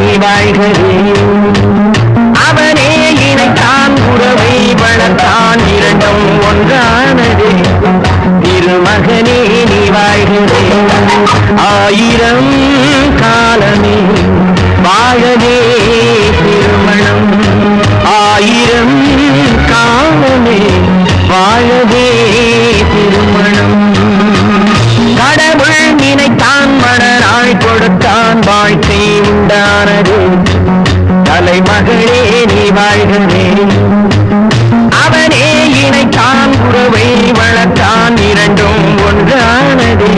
நீ வாழ்கவே. அவனே இணைத்தான் உறவை வளர்த்தான் இரண்டும் ஒன்றானதே. திருமகனே நீ வாழ்கவே. ஆயிரம் காலமே வாழவே திருமணம். ஆயிரம் காலமே வாழவே திருமணம். கடவுள் நினைத்தான் மணநாள் கொடுத்தான் வாழ்க்கை உண்டானது. தலைமகளே நீ வாழ்கவே. அவனே இணைத்தான் உறவை வளர்த்தான் இரண்டும் ஒன்றானதே.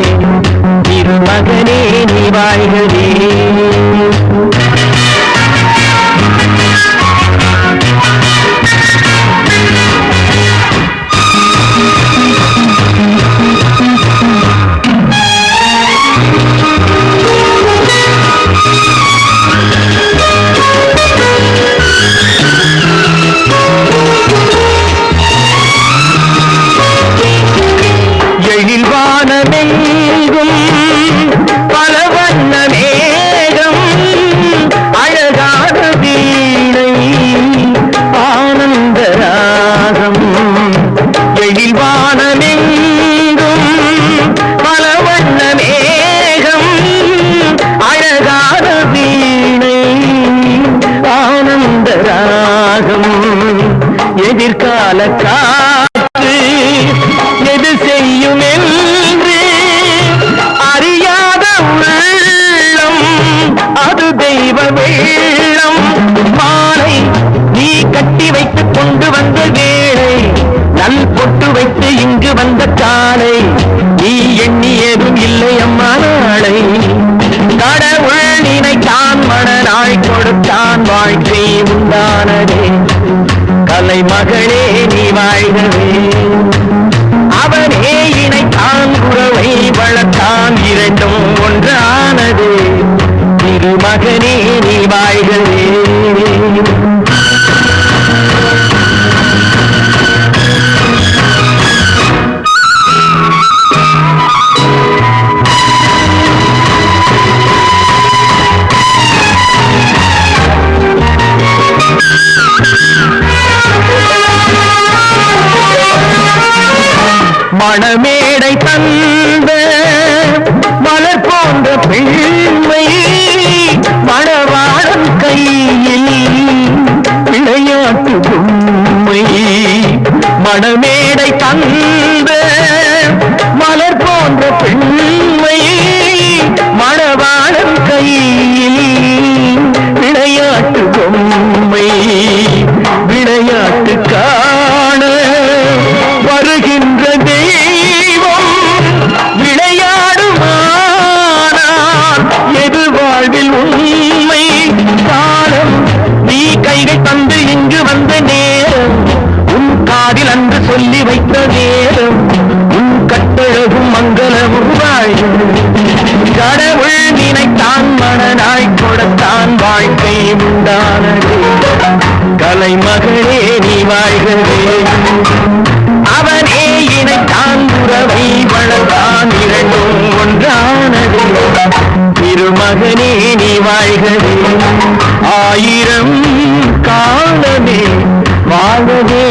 திருமகனே நீ வாழ்கவே. எழில்வானமெங்கும் பல வண்ண மேகம் அழகான வீணை ஆனந்த ராகம். எழில்வானமெங்கும் பல வண்ண மேகம் அழகான வீணை ஆனந்த ராகம். எதிர்கால காற்று எது செய்யும் என்று அறியாத உள்ளம் அது தெய்வ வெள்ளம். மாலை நீ கட்டி வைத்துக் கொண்டு வந்த வேளை, நல் பொட்டு வைத்து இங்கு வந்த காலை, நீ எண்ணியதும் இல்லை அம்மா நாளை. கடவுள் நினைத்தான் மணநாள் கொடுத்தான் வாழ்க்கை உண்டானதே. கலைமகளே நீ வாழ்கவே. அவனே இணைத்தான் உறவை வளர்த்தான் இரண்டும் ஒன்றானது. திருமகனே நீ வாழ்கவே. மணமேடை தந்த மலர் போன்ற பெண்மை மணவாளன் கையில் விளையாட்டு பொம்மை. மணமேடை தந்த மலர் போன்ற பெண்மை மணவாளன் கையில் விளையாட்டு பொம்மை. விளையாட்டு காண வருகின்ற தெய்வம் விளையாடுமானால் எது வாழ்வில் உண்மை. காலம் நீ கைகள் தந்து இங்கு வந்த நேரம், உன் காதில் அன்று சொல்லி வைத்த நேரம், உன் கட்டழகும் மங்களமும் வாழும். கடவுள் நினைத்தான் மணநாள் கொடுத்தான் வாழ்க்கை உண்டானது. கலைமகளே நீ வாழ்கவே. அவனே இணைத்தான் உறவை வளர்த்தான் இரண்டும் ஒன்றானது. திருமகனே நீ வாழ்கவே. ஆயிரம் காலமே வாழவே